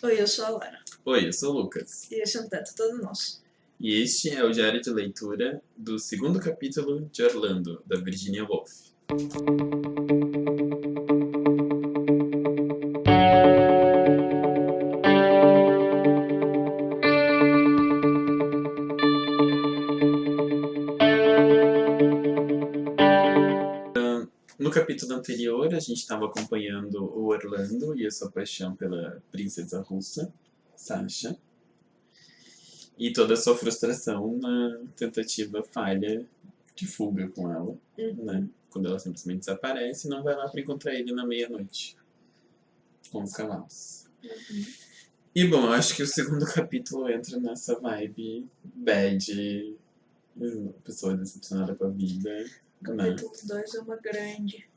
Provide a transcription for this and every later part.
Oi, eu sou a Lara. Oi, eu sou o Lucas. E esse é um teto todo nosso. E este é o diário de leitura do segundo capítulo de Orlando, da Virginia Woolf. No capítulo anterior, a gente estava acompanhando o Orlando e a sua paixão pela princesa russa, Sasha, e toda a sua frustração na tentativa falha de fuga com ela, né? Quando ela simplesmente desaparece e não vai lá para encontrar ele na meia-noite com os cavalos. E bom, eu acho que o segundo capítulo entra nessa vibe bad, pessoa decepcionada com a vida. Capítulo 2 é uma grande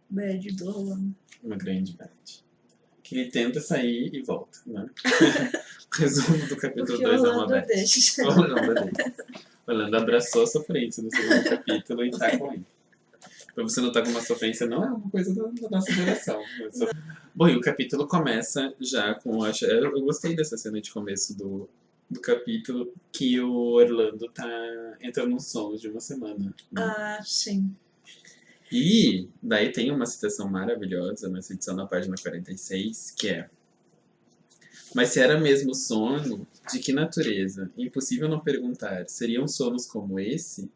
bad do Orlando. Uma grande bad. Que ele tenta sair e volta, né? O resumo do capítulo 2 é uma bad. Orlando é desses. Orlando abraçou a sofrência no segundo capítulo e tá com ele. Pra você notar como a sofrência não é uma coisa da nossa geração. Bom, e o capítulo começa já com... Eu gostei dessa cena de começo do capítulo, que o Orlando entra num sono de uma semana. Né? Ah, sim. E daí tem uma citação maravilhosa nessa edição na página 46, que é: mas se era mesmo sono, de que natureza? Impossível não perguntar. Seriam sonos como esse?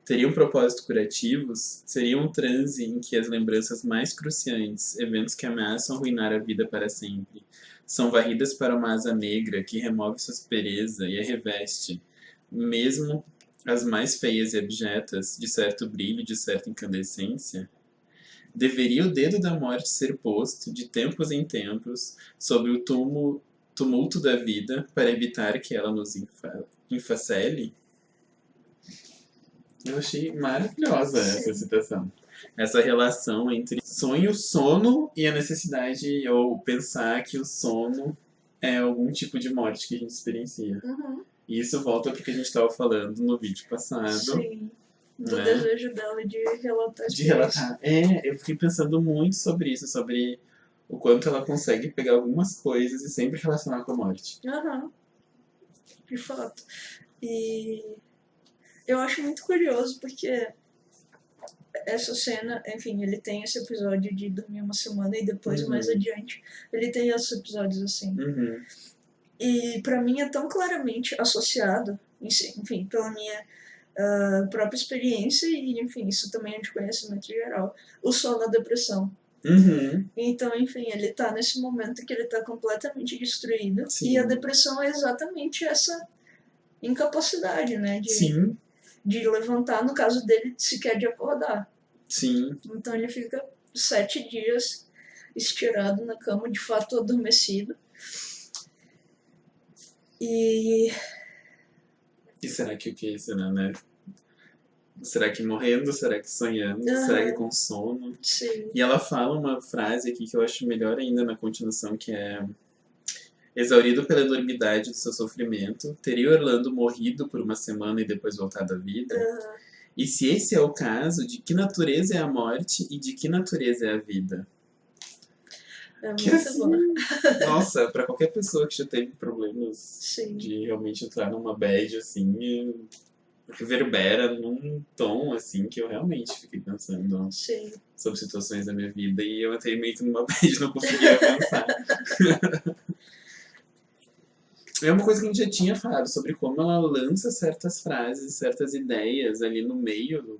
Teriam propósitos curativos? Seria um transe em que as lembranças mais cruciantes, eventos que ameaçam arruinar a vida para sempre, são varridas para uma asa negra que remove sua aspereza e a reveste, mesmo as mais feias e abjetas, de certo brilho e de certa incandescência? Deveria o dedo da morte ser posto, de tempos em tempos, sobre o tumulto da vida, para evitar que ela nos infacele? Eu achei maravilhosa essa citação. Essa relação entre sonho, sono e a necessidade, ou pensar que o sono é algum tipo de morte que a gente experiencia. E isso volta porque a gente estava falando no vídeo passado. Sim. Do desejo dela de relatar. De relatar. Eu fiquei pensando muito sobre isso, sobre o quanto ela consegue pegar algumas coisas e sempre relacionar com a morte. De fato. E eu acho muito curioso porque essa cena, enfim, ele tem esse episódio de dormir uma semana e depois, mais adiante, ele tem esses episódios assim. E pra mim é tão claramente associado, enfim, pela minha própria experiência e, enfim, isso também é de conhecimento geral, o sono na depressão. Então, enfim, ele tá nesse momento que ele tá completamente destruído. Sim. E a depressão é exatamente essa incapacidade, né? De levantar, no caso dele, sequer de acordar. Sim. Então ele fica 7 dias estirado na cama, de fato adormecido. E será que o que é isso, né? Será que morrendo? Será que sonhando? Será que com sono? Sim. E ela fala uma frase aqui que eu acho melhor ainda na continuação, que é: exaurido pela enormidade do seu sofrimento, teria Orlando morrido por uma semana e depois voltado à vida? E se esse é o caso, de que natureza é a morte e de que natureza é a vida? É muito bom. Nossa, pra qualquer pessoa que já teve problemas Sim. de realmente entrar numa bad, assim, reverbera num tom, assim, que eu realmente fiquei pensando sobre situações da minha vida e eu entrei meio que numa bad e não conseguia avançar. É uma coisa que a gente já tinha falado sobre como ela lança certas frases, certas ideias ali no meio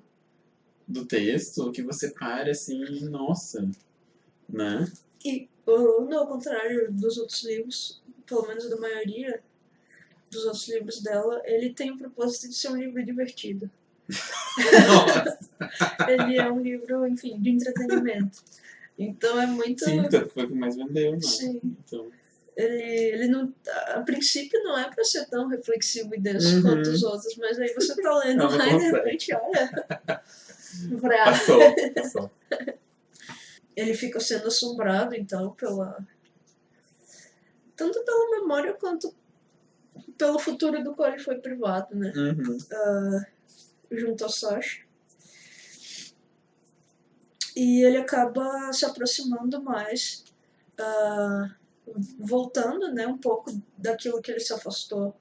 do texto, que você para assim, nossa, né? E no ao contrário dos outros livros, pelo menos da maioria dos outros livros dela, ele tem o propósito de ser um livro divertido. Nossa! Ele é um livro, enfim, de entretenimento. Então é muito... Sim, tanto foi o que mais vendeu, né? Sim. Então... Ele não, a princípio não é pra ser tão reflexivo e denso quanto os outros, mas aí você tá lendo lá e de repente, olha... Passou. Ele fica sendo assombrado, então, tanto pela memória quanto pelo futuro do qual ele foi privado, né? Junto a Sasha. E ele acaba se aproximando mais voltando, né, um pouco daquilo que ele se afastou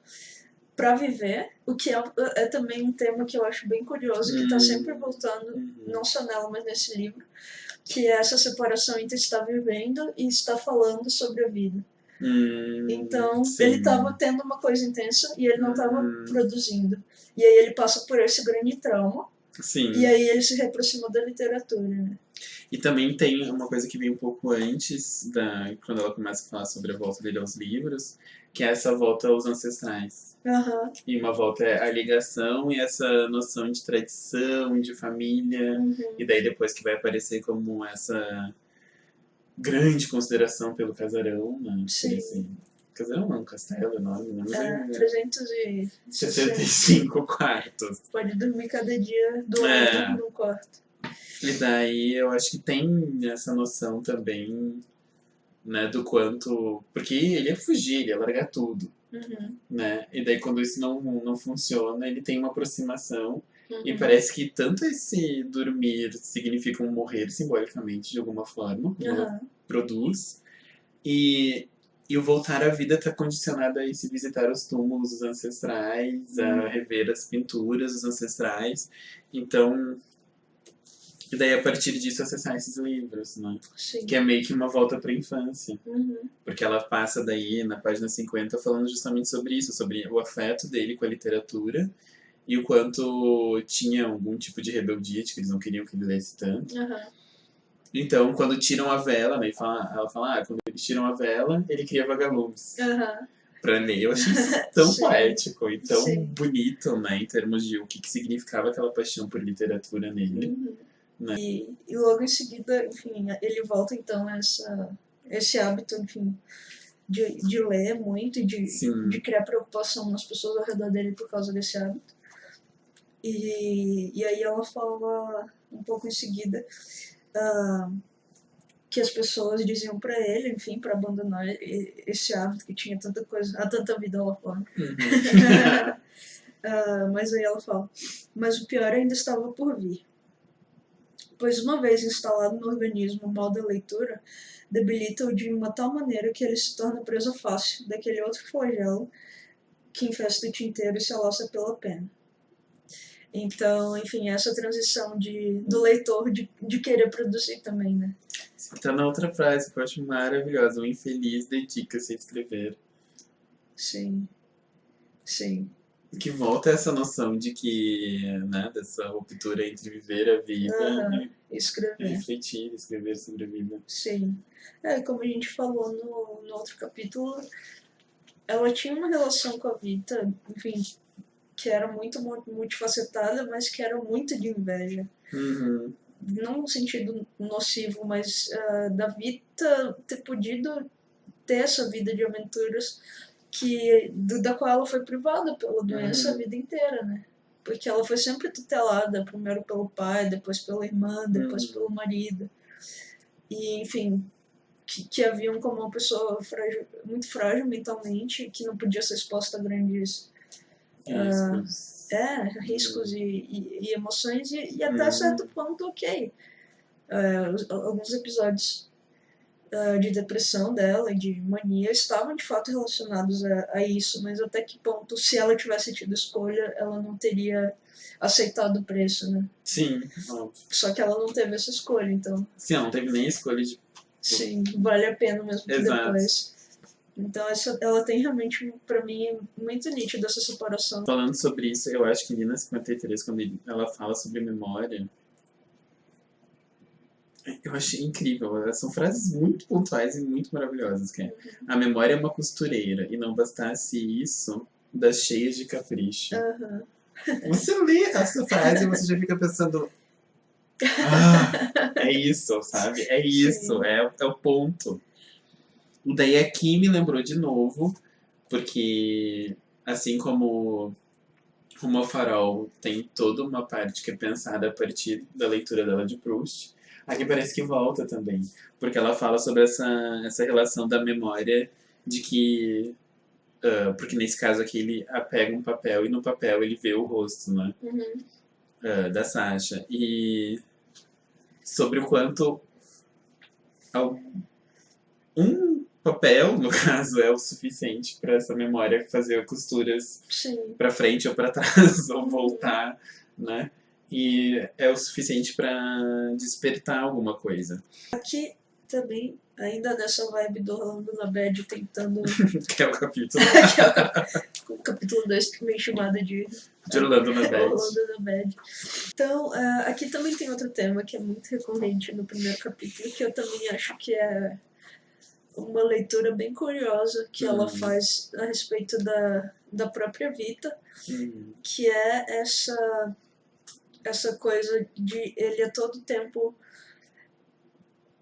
para viver, o que é também um tema que eu acho bem curioso, que está sempre voltando, não só nela, mas nesse livro, que é essa separação entre estar vivendo e estar falando sobre a vida. Então, sim. ele estava tendo uma coisa intensa e ele não estava produzindo. E aí ele passa por esse grande trauma. Sim. E aí ele se reaproxima da literatura, né? E também tem uma coisa que vem um pouco antes, quando ela começa a falar sobre a volta dele aos livros, que é essa volta aos ancestrais. Uhum. E uma volta é a ligação e essa noção de tradição, de família. E daí depois que vai aparecer como essa grande consideração pelo casarão, né? Sim. Assim, casarão não, castelo enorme, não é 365 quartos. Pode dormir cada dia do ano num quarto. E daí eu acho que tem essa noção também, né, do quanto... Porque ele ia fugir, ele ia largar tudo, né? E daí quando isso não funciona, ele tem uma aproximação. E parece que tanto esse dormir significa um morrer simbolicamente, de alguma forma, como ela produz, e o voltar à vida está condicionado a esse visitar os túmulos dos ancestrais, a rever as pinturas dos ancestrais. Então... E daí, a partir disso, acessar esses livros, né? Sim. Que é meio que uma volta para a infância. Porque ela passa daí, na página 50, falando justamente sobre isso, sobre o afeto dele com a literatura e o quanto tinha algum tipo de rebeldia, de que eles não queriam que ele lesse tanto. Então, quando tiram a vela, né, ela fala, quando eles tiram a vela, ele cria vagalumes. Pra ler. Eu achei isso tão poético e tão bonito, né, em termos de o que significava aquela paixão por literatura nele. Né? E logo em seguida, enfim, ele volta então a esse hábito, enfim, de ler muito e de criar preocupação nas pessoas ao redor dele por causa desse hábito. E aí ela fala um pouco em seguida que as pessoas diziam para ele, enfim, para abandonar esse hábito que tinha tanta coisa, há tanta vida lá fora. Mas aí ela fala, mas o pior ainda estava por vir. Pois uma vez instalado no organismo o mal da leitura, debilita-o de uma tal maneira que ele se torna presa fácil daquele outro flagelo que infesta o tinteiro e se alaça pela pena. Então, enfim, essa transição do leitor de querer produzir também, né? Tá na outra frase que eu acho maravilhosa, o infeliz dedica-se a escrever. Sim, sim. Que volta essa noção de que, né, dessa ruptura entre viver a vida e escrever. E refletir, escrever sobre a vida. Sim. Como a gente falou no outro capítulo, ela tinha uma relação com a Vita, enfim, que era muito multifacetada, mas que era muito de inveja. Não no sentido nocivo, mas da Vita ter podido ter essa vida de aventuras da qual ela foi privada pela doença a vida inteira, né? Porque ela foi sempre tutelada, primeiro pelo pai, depois pela irmã, depois pelo marido. E, enfim, que a viam como uma pessoa muito frágil mentalmente, que não podia ser exposta a grandes riscos e emoções, e até certo ponto, ok. Alguns episódios de depressão dela e de mania estavam de fato relacionados a isso, mas até que ponto, se ela tivesse tido escolha, ela não teria aceitado o preço, né? Sim, óbvio. Só que ela não teve essa escolha, então. Sim, ela não teve nem escolha de... Sim, vale a pena mesmo que depois. Então ela tem realmente, pra mim, muito nítida essa separação. Falando sobre isso, eu acho que Nina 53, quando ela fala sobre memória, eu achei incrível. São frases muito pontuais e muito maravilhosas. Que é, a memória é uma costureira, e não bastasse isso, das cheias de capricho. Você lê essa frase e você já fica pensando... é isso, sabe? É isso, é o ponto. E daí aqui me lembrou de novo, porque assim como Rumo ao Farol tem toda uma parte que é pensada a partir da leitura dela de Proust, aqui parece que volta também, porque ela fala sobre essa relação da memória de que... porque nesse caso aqui ele pega um papel e no papel ele vê o rosto, né? Da Sasha. E sobre o quanto papel, no caso, é o suficiente para essa memória fazer costuras Sim. para frente ou para trás, ou voltar, né? E é o suficiente para despertar alguma coisa. Aqui também, ainda nessa vibe do Orlando na Bad tentando. Que é o capítulo que é o capítulo 2 também chamado de de Orlando na Bad. Orlando na Bad. Então, aqui também tem outro tema que é muito recorrente no primeiro capítulo, que eu também acho que é uma leitura bem curiosa que ela faz a respeito da própria Vita, que é essa coisa de ele a todo tempo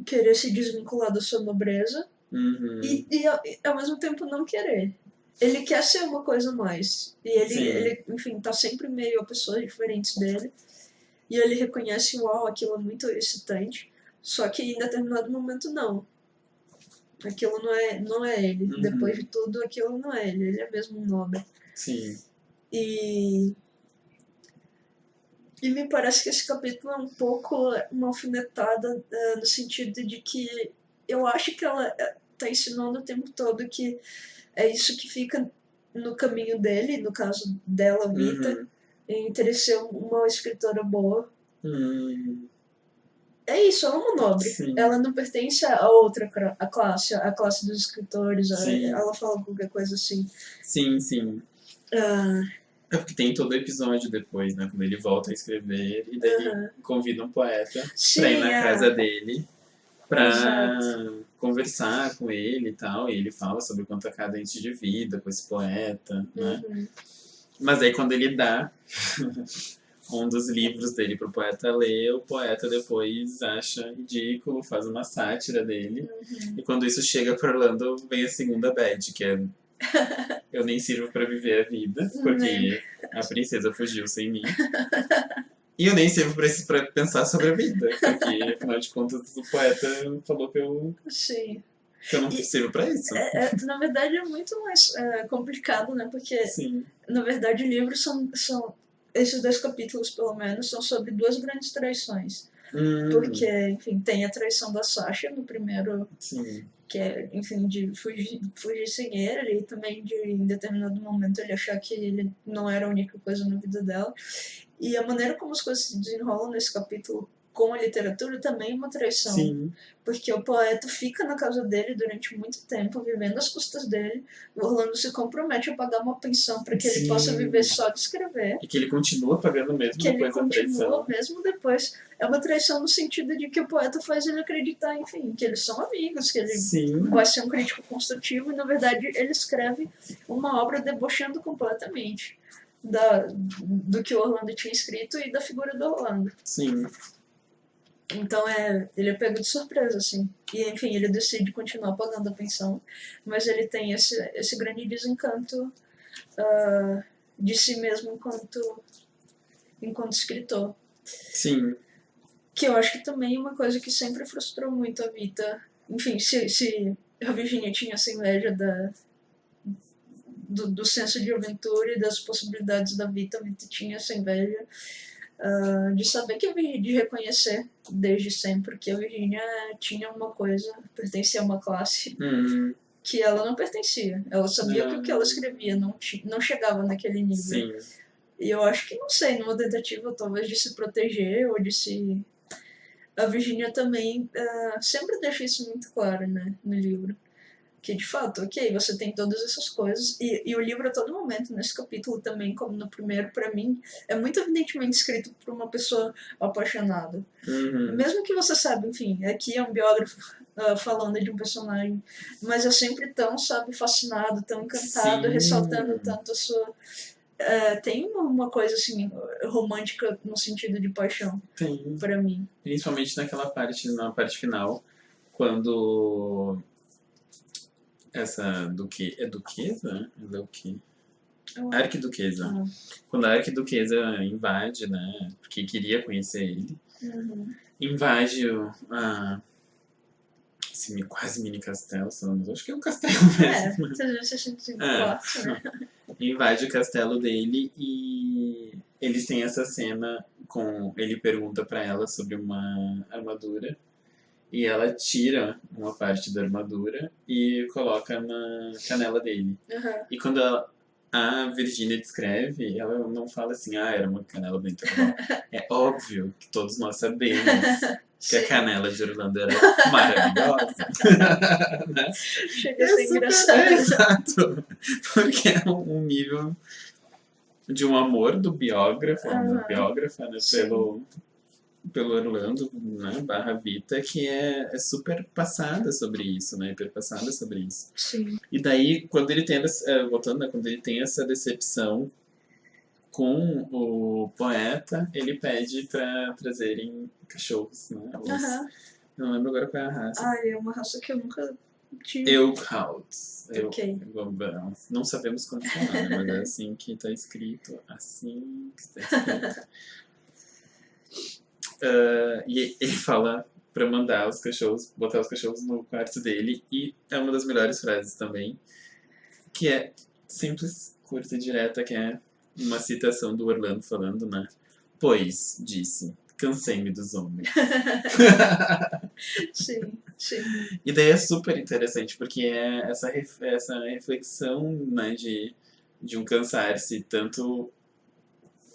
querer se desvincular da sua nobreza e ao mesmo tempo não querer. Ele quer ser uma coisa a mais. E ele, enfim, tá sempre meio a pessoas diferentes dele. E ele reconhece, uau, aquilo é muito excitante. Só que em determinado momento não. Aquilo não é ele. Depois de tudo, aquilo não é ele. Ele é mesmo um nobre. Sim. E me parece que esse capítulo é um pouco uma alfinetada no sentido de que eu acho que ela tá ensinando o tempo todo que é isso que fica no caminho dele, no caso dela, Vita, em ter ser uma escritora boa. É isso, ela é uma nobre. Sim. Ela não pertence a outra a classe dos escritores. Sim. Ela fala qualquer coisa assim. Sim, sim. É porque tem todo o episódio depois, né? Quando ele volta a escrever e daí convida um poeta pra ir na casa dele pra conversar com ele e tal. E ele fala sobre quanto a cadência de vida com esse poeta, né? Mas aí quando ele dá um dos livros dele pro poeta ler, o poeta depois acha ridículo, faz uma sátira dele. E quando isso chega pro Orlando, vem a segunda bad, que é eu nem sirvo pra viver a vida, porque a princesa fugiu sem mim. E eu nem sirvo pra pensar sobre a vida, porque afinal de contas o poeta falou que eu não sirvo pra isso. Na verdade é muito mais complicado, né? Porque na verdade livros são esses 2 capítulos, pelo menos, são sobre 2 grandes traições. Porque, enfim, tem a traição da Sasha no primeiro, que é, enfim, de fugir sem ele, e também de, em determinado momento, ele achar que ele não era a única coisa na vida dela. E a maneira como as coisas se desenrolam nesse capítulo com a literatura também é uma traição. Porque o poeta fica na casa dele durante muito tempo, vivendo às custas dele. O Orlando se compromete a pagar uma pensão para que ele possa viver só de escrever. E que ele continua pagando mesmo depois da traição. Que ele continua mesmo depois. É uma traição no sentido de que o poeta faz ele acreditar, enfim, que eles são amigos, que ele vai ser um crítico construtivo, e na verdade ele escreve uma obra debochando completamente do que o Orlando tinha escrito e da figura do Orlando. Então ele é pego de surpresa, assim. E, enfim, ele decide continuar pagando a pensão, mas ele tem esse grande desencanto de si mesmo enquanto escritor. Que eu acho que também é uma coisa que sempre frustrou muito a Vita. Enfim, se a Virginia tinha essa inveja do senso de aventura e das possibilidades da Vita, a Vita tinha essa inveja de saber de reconhecer desde sempre que a Virginia tinha uma coisa, pertencia a uma classe que ela não pertencia. Ela sabia que o que ela escrevia não chegava naquele nível. E eu acho que, não sei, numa tentativa talvez de se proteger ou de se... A Virginia também sempre deixa isso muito claro, né, no livro. Que, de fato, ok, você tem todas essas coisas, e o livro a todo momento, nesse capítulo também, como no primeiro, pra mim, é muito evidentemente escrito por uma pessoa apaixonada. Mesmo que você saiba, enfim, aqui é um biógrafo falando de um personagem, mas é sempre tão, sabe, fascinado, tão encantado, ressaltando tanto a sua... tem uma coisa, assim, romântica no sentido de paixão, pra mim. Principalmente naquela parte, na parte final, quando... Essa duquesa? Arquiduquesa. Quando a arquiduquesa invade, né? Porque queria conhecer ele. Invade esse quase mini castelo, acho que é um castelo mesmo. Invade o castelo dele e eles têm essa cena com... Ele pergunta pra ela sobre uma armadura. E ela tira uma parte da armadura e coloca na canela dele. Aham. E quando a Virginia descreve, ela não fala assim, era uma canela bem normal. É óbvio que todos nós sabemos que a Sim. canela de Orlando era maravilhosa. Né? Chega a ser super engraçado. exato. Porque é um nível de um amor do biógrafo, da Aham. biógrafa, né, Sim. pelo Orlando, né, barra Vita, que é super passada sobre isso, né, hiperpassada sobre isso. Sim. E daí, quando ele tem, voltando, né, quando ele tem essa decepção com o poeta, ele pede pra trazerem cachorros, né, Aham. eu não lembro agora qual é a raça. Ai, é uma raça que eu nunca tive. Elkhouts. Ok. Não sabemos como falar, né, mas é assim que tá escrito, assim que tá escrito. E ele fala pra mandar os cachorros, botar os cachorros no quarto dele, e é uma das melhores frases também, que é simples, curta e direta, que é uma citação do Orlando falando, né? Pois, disse, cansei-me dos homens. Sim, sim. E daí é super interessante, porque é essa reflexão, né, de um cansar-se, tanto.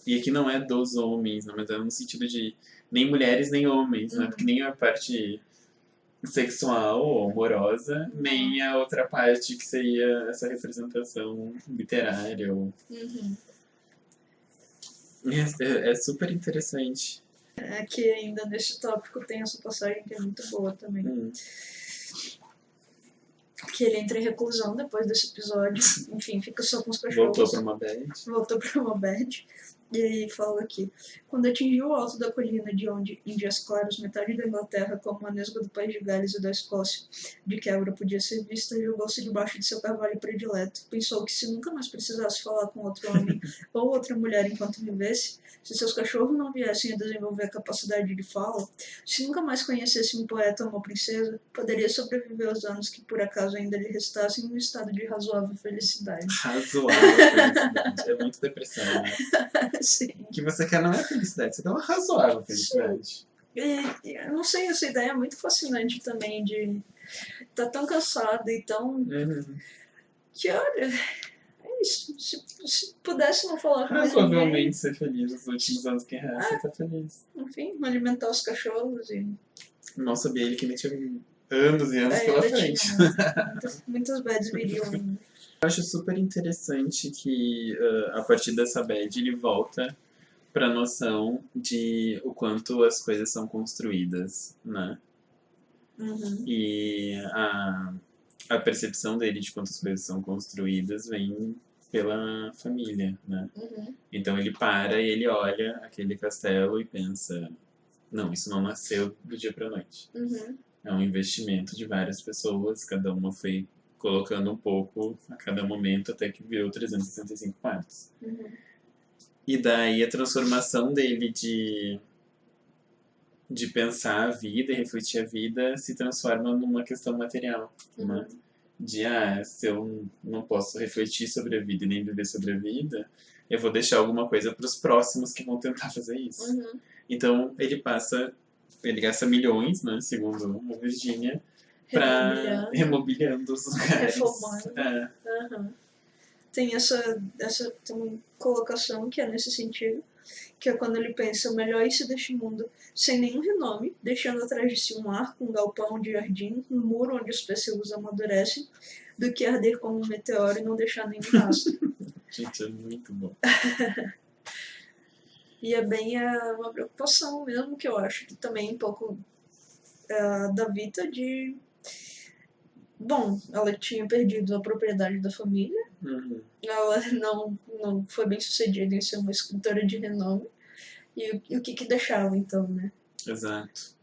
E aqui não é dos homens, né, mas é no sentido de nem mulheres nem homens, né? Porque nem a parte sexual ou amorosa, nem a outra parte que seria essa representação literária. Uhum. É super interessante. Aqui ainda nesse tópico tem essa passagem que é muito boa também. Que ele entra em reclusão depois desse episódio. Enfim, fica só com os cachorros. Voltou pra uma bad. E aí fala aqui: quando atingiu o alto da colina de onde, em dias claros, metade da Inglaterra, como a nesga do país de Gales e da Escócia, de quebra podia ser vista, jogou-se debaixo de seu cavalo predileto. Pensou que se nunca mais precisasse falar com outro homem ou outra mulher enquanto vivesse, se seus cachorros não viessem a desenvolver a capacidade de fala, se nunca mais conhecesse um poeta ou uma princesa, poderia sobreviver aos anos que por acaso ainda lhe restassem em um estado de razoável felicidade. Razoável felicidade. É muito depressão, né? Sim. O que você quer não é felicidade, você quer uma razoável felicidade. E eu não sei, essa ideia é muito fascinante também de estar tão cansado e tão. Que olha, é isso. Se pudesse não falar com mais ninguém. Razoavelmente ser feliz nos últimos anos que resta, tá feliz. Enfim, alimentar os cachorros e. Não sabia ele que ainda tinha anos e anos pela frente. Muitas bads viriam ainda. Eu acho super interessante que a partir dessa bad ele volta para a noção de o quanto as coisas são construídas, né? E a percepção dele de quanto as coisas são construídas vem pela família, né? Então ele para e ele olha aquele castelo e pensa, não, isso não nasceu do dia para noite. É um investimento de várias pessoas, cada uma foi colocando um pouco a cada momento até que virou 365 quartos. E daí a transformação dele de pensar a vida e refletir a vida se transforma numa questão material, né? De, se eu não posso refletir sobre a vida e nem viver sobre a vida, eu vou deixar alguma coisa para os próximos que vão tentar fazer isso. Então ele gasta milhões, né, segundo a Virginia, para remobiliando os lugares. Reformando. Tem essa colocação que é nesse sentido, que é quando ele pensa, melhor isso deste mundo sem nenhum renome, deixando atrás de si um arco, um galpão de jardim, um muro onde os pêssegos amadurecem, do que arder como um meteoro e não deixar nenhum rastro. Gente, é muito bom. E é bem uma preocupação mesmo, que eu acho que também um pouco da Vita de... Bom, ela tinha perdido a propriedade da família, ela não foi bem sucedida em ser uma escritora de renome, e o que deixava então, né? Exato.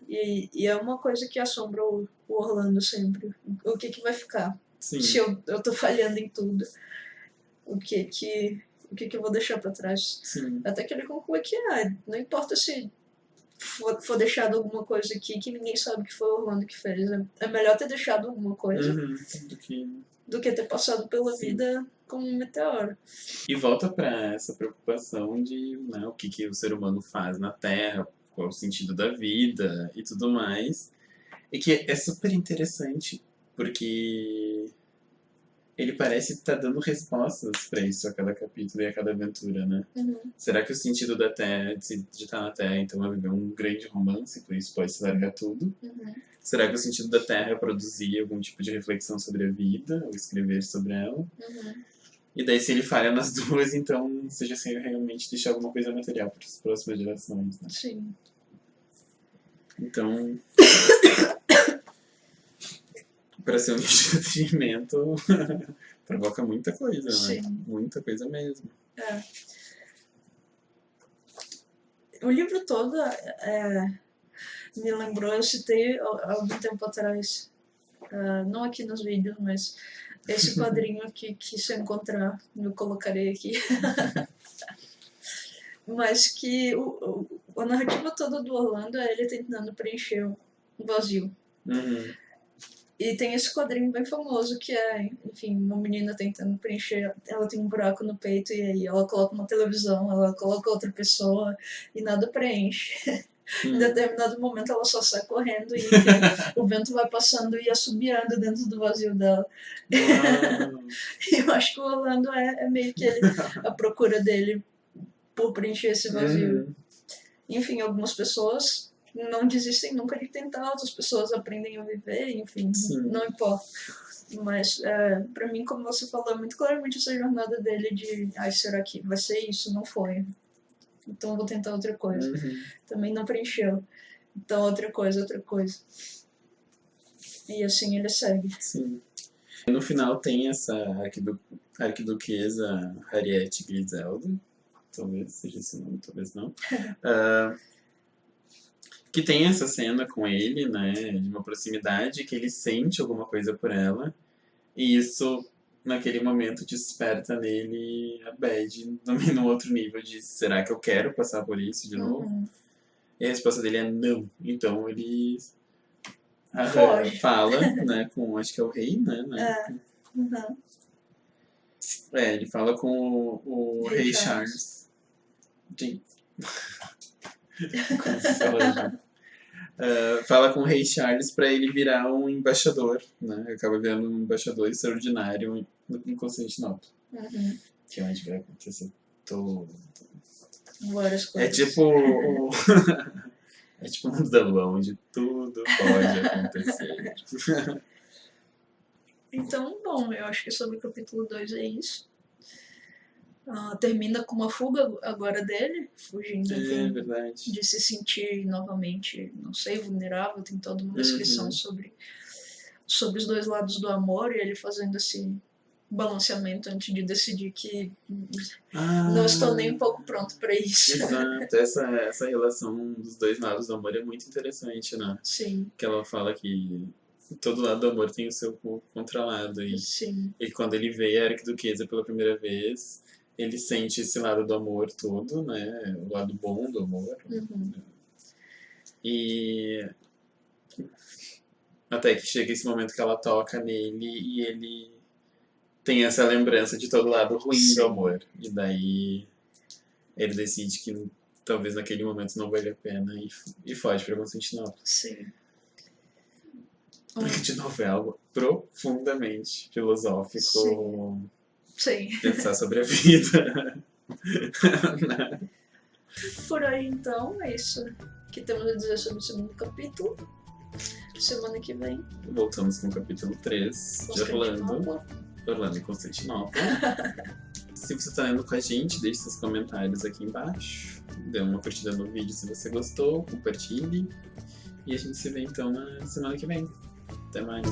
E é uma coisa que assombra o Orlando sempre. O que vai ficar? Sim. Se eu tô falhando em tudo, o que eu vou deixar pra trás? Sim. Até que ele conclui que não importa se for deixado alguma coisa aqui que ninguém sabe que foi o Orlando que fez. É melhor ter deixado alguma coisa do que ter passado pela vida como um meteoro. E volta para essa preocupação de, né, o que o ser humano faz na Terra, qual é o sentido da vida e tudo mais. E que é super interessante, porque ele parece estar dando respostas pra isso a cada capítulo e a cada aventura, né? Será que o sentido da Terra, de estar na Terra, então é viver um grande romance, por isso pode se largar tudo? Será que o sentido da Terra é produzir algum tipo de reflexão sobre a vida, ou escrever sobre ela? E daí, se ele falha nas duas, então seja assim, realmente deixar alguma coisa material para as próximas gerações, né? Sim. Então, para ser um vídeo de entretenimento, provoca muita coisa, né? Sim. Muita coisa mesmo. O livro todo me lembrou, eu citei há algum tempo atrás, não aqui nos vídeos, mas esse quadrinho aqui que se eu encontrar, eu colocarei aqui. Mas que a narrativa toda do Orlando é ele tentando preencher um vazio. E tem esse quadrinho bem famoso que é, enfim, uma menina tentando preencher, ela tem um buraco no peito e aí ela coloca uma televisão, ela coloca outra pessoa e nada preenche. Em determinado momento ela só sai correndo e enfim, o vento vai passando e assobiando dentro do vazio dela. E eu acho que o Orlando é meio que a procura dele por preencher esse vazio. Enfim, algumas pessoas não desistem nunca de tentar, outras pessoas aprendem a viver, enfim, não importa. Mas, pra mim, como você falou, é muito claramente essa jornada dele de será que vai ser isso? Não foi. Então eu vou tentar outra coisa. Também não preencheu. Então outra coisa. E assim ele segue. Sim. No final tem essa arquiduquesa Harriet Griselda, talvez seja esse nome, talvez não, que tem essa cena com ele, né, de uma proximidade, que ele sente alguma coisa por ela, e isso, naquele momento, desperta nele a bad no outro nível de será que eu quero passar por isso de novo? E a resposta dele é não. Então ele fala, né, com, acho que é o rei, né? Ele fala com o rei Charles. Fala com o rei Charles para ele virar um embaixador, né? Acaba virando um embaixador extraordinário em Constantinopla. Que é onde vai acontecer todo. Várias coisas. É tipo é tipo um Mundão, onde tudo pode acontecer. Então, bom, eu acho que sobre o capítulo 2 é isso. Termina com uma fuga agora dele, fugindo verdade. de se sentir novamente, não sei, vulnerável. Tem toda uma descrição sobre os dois lados do amor e ele fazendo esse balanceamento antes de decidir que não estou nem um pouco pronto para isso. Exato, essa relação dos dois lados do amor é muito interessante, né? Sim. Que ela fala que todo lado do amor tem o seu contralado e quando ele vê a arquiduquesa pela primeira vez, ele sente esse lado do amor todo, né? O lado bom do amor. E até que chega esse momento que ela toca nele e ele tem essa lembrança de todo lado ruim do amor. E daí ele decide que talvez naquele momento não vale a pena e foge pra Constantinopla. Sim. De novo é algo profundamente filosófico. Sim. Pensar sobre a vida. Por aí então, é isso que temos a dizer sobre o segundo capítulo. Semana que vem voltamos com o capítulo 3 de Orlando e Constantinopla. Se você está lendo com a gente, deixe seus comentários aqui embaixo. Dê uma curtida no vídeo se você gostou, compartilhe. E a gente se vê então na semana que vem. Até mais.